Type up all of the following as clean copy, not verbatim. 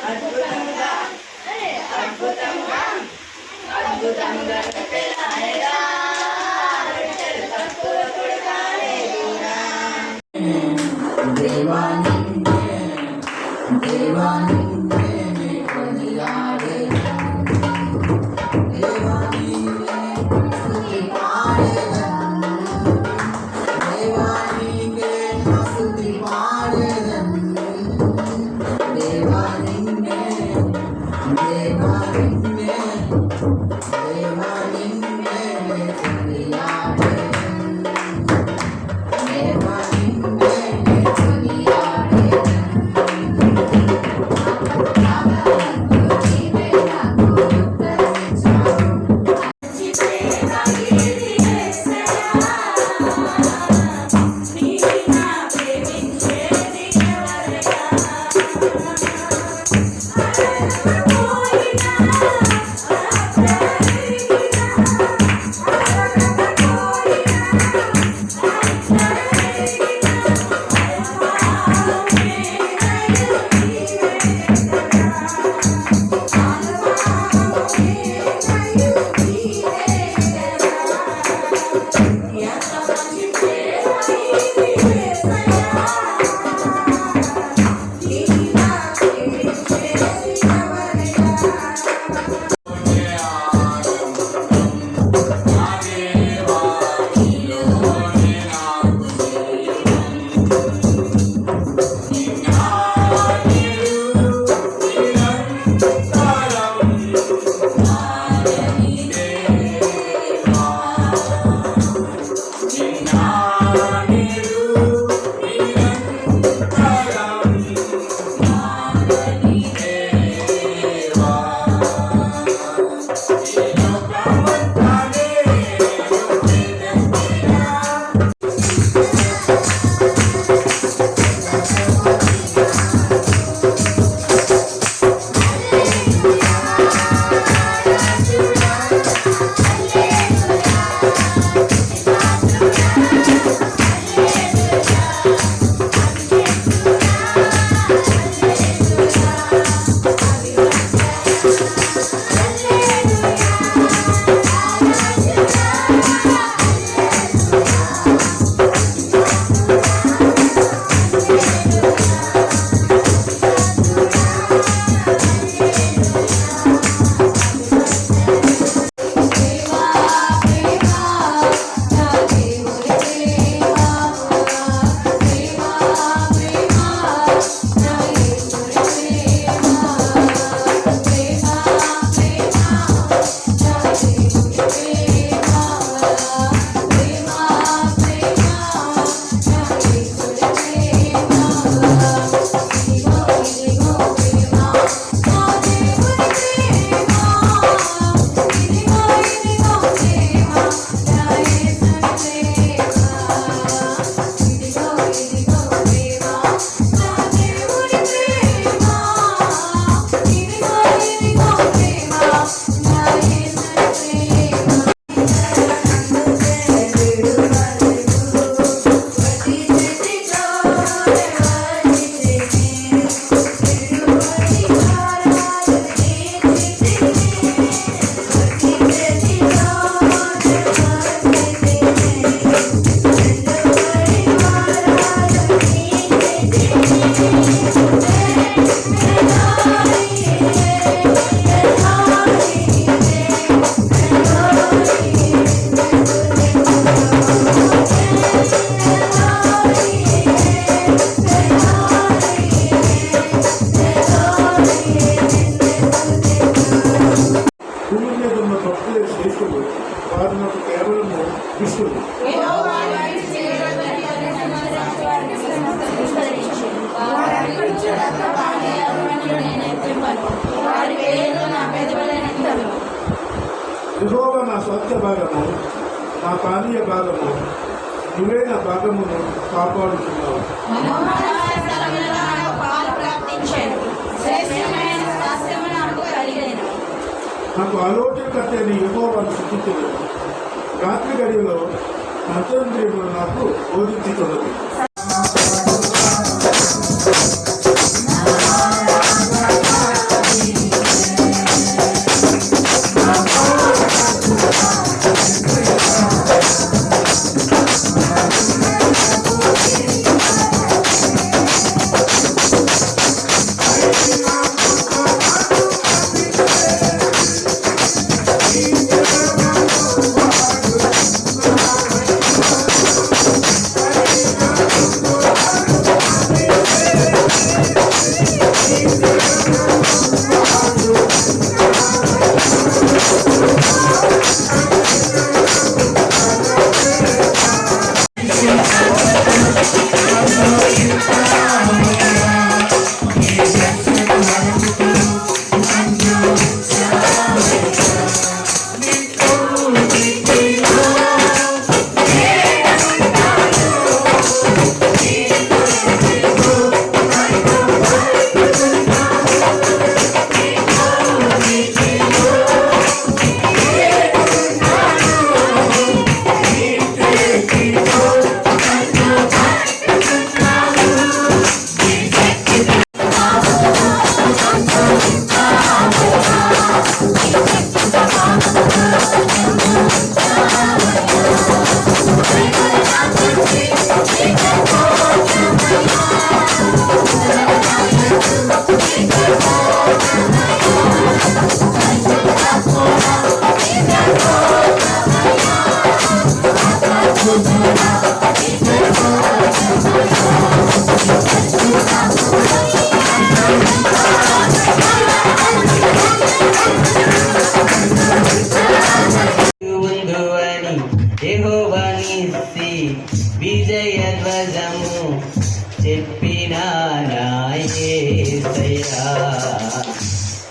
అద్భుతంగా అద్భుతంగా అద్భుతంగా పెళ్ళాయరా తక్కువ కొడతాలేదురా దేవాని దేవాని యెహోవా నా స్వచ్ఛ భాగము, నా పానీయ భాగము, నువ్వే నా భాగమును కాపాడుతున్నావు. నాకు ఆలోచన కట్టే నీ యెహోవాను స్తుతించలేదు. రాత్రి గడియలో అంతరింద్రియములు నాకు బోధించుతున్నది. యేసయ్యా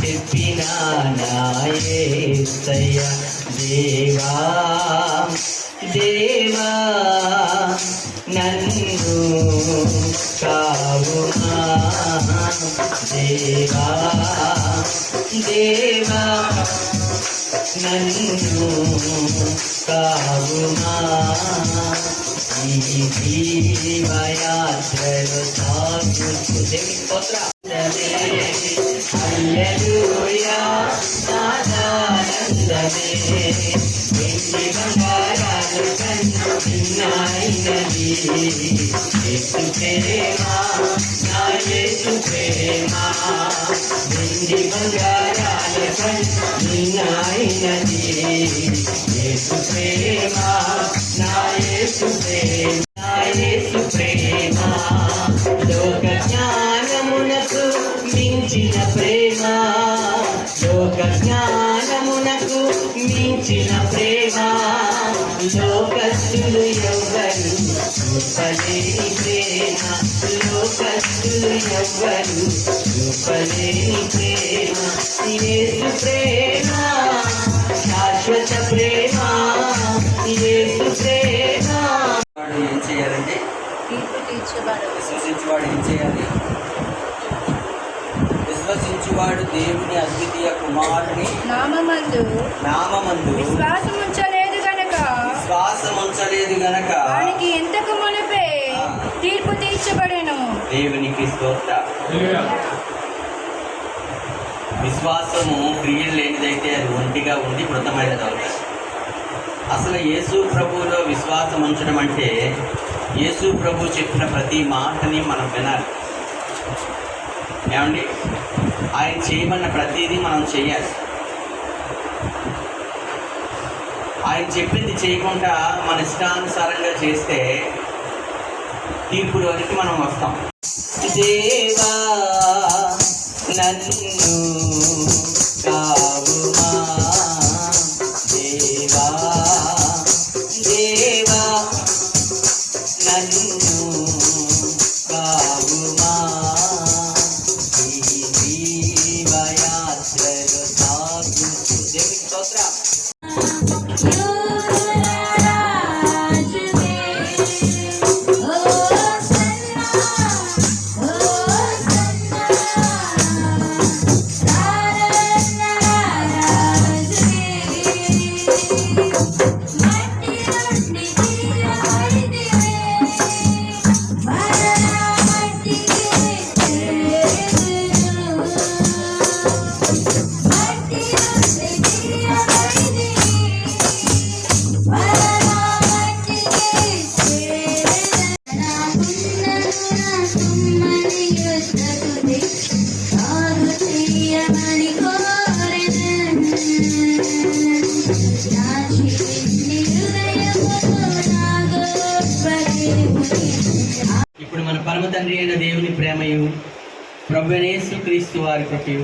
చెప్పిన నా యేసయ్యా దేవా దేవా నన్ను కావుమా దేవా దేవా నన్ను కావుమా ఈ జీవయాత్రలో సాగుతూ దేవుని స్తోత్రం హల్లెలూయా ఆనందమే వెండి బంగారాలు కన్నాయినది యేసు ప్రేమ నా యేసు ప్రేమ వెండి బంగారాలు కన్నాయినది యేసు ప్రేమ నా యేసు ప్రేమ నా యేసు ప్రేమ లోక జ్ఞానమునకు మించిన ప్రేమ లోక జ్ఞానమునకు మించిన ప్రేమ లోకస్తులు ఎవ్వరు చూపలేని ప్రేమ లోకస్తులు ఎవ్వరు చూపలేని ప్రేమ యేసు ప్రేమ శాశ్వత ప్రేమ యేసు ప్రేమ. వాడు ఏం చేయాలంటే తీర్పు తీర్చబడు. విశ్వసించువాడు ఏం చేయాలి? విశ్వసించువాడు దేవుని అద్వితీయ కుమారుని నామమందు విశ్వాసముంచలేదు గనక వానికి ఇంతకు మునిపే తీర్పు తీర్చబడెను. దేవునికి స్తోత్రం. విశ్వాసము క్రియలు లేనిదైతే అది ఒంటిగా ఉండి మృతమైనది అవుతుంది. అసలు యేసు ప్రభువులో విశ్వాసం ఉంచడం అంటే యేసు ప్రభు చెప్పిన ప్రతి మాటని మనం వినాలి. ఏమండి? ఆయన చేయమన్న ప్రతిదీ మనం చేయాలి. ఆయన చెప్పింది చేయకుండా మన ఇష్టానుసారంగా చేస్తే తీర్పులోనికి మనం వస్తాం. దేవా నన్ను కావుమా దేవా దేవా నన్ను కావుమా ఈ జీవయాత్రలో సాగుతూ దేవునికి స్తోత్రం. ఇప్పుడు మన పరమ తండ్రి అయిన దేవుని ప్రేమయు ప్రభువైన యేసుక్రీస్తు వారి కృపయు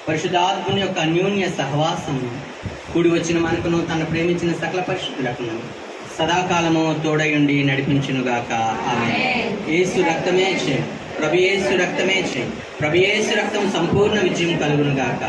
పరిశుద్ధాత్మని యొక్క అన్యోన్య సహవాసము కూడి వచ్చిన మనకును తను ప్రేమించిన సకల పరిశుద్ధులకును సదాకాలము తోడయుండి నడిపించునుగాక. ఆమేన్. యేసు రక్తమే చేయి, ప్రభు యేసు రక్తమే చేయి, ప్రభు యేసు రక్తం సంపూర్ణ విజయం కలుగునుగాక.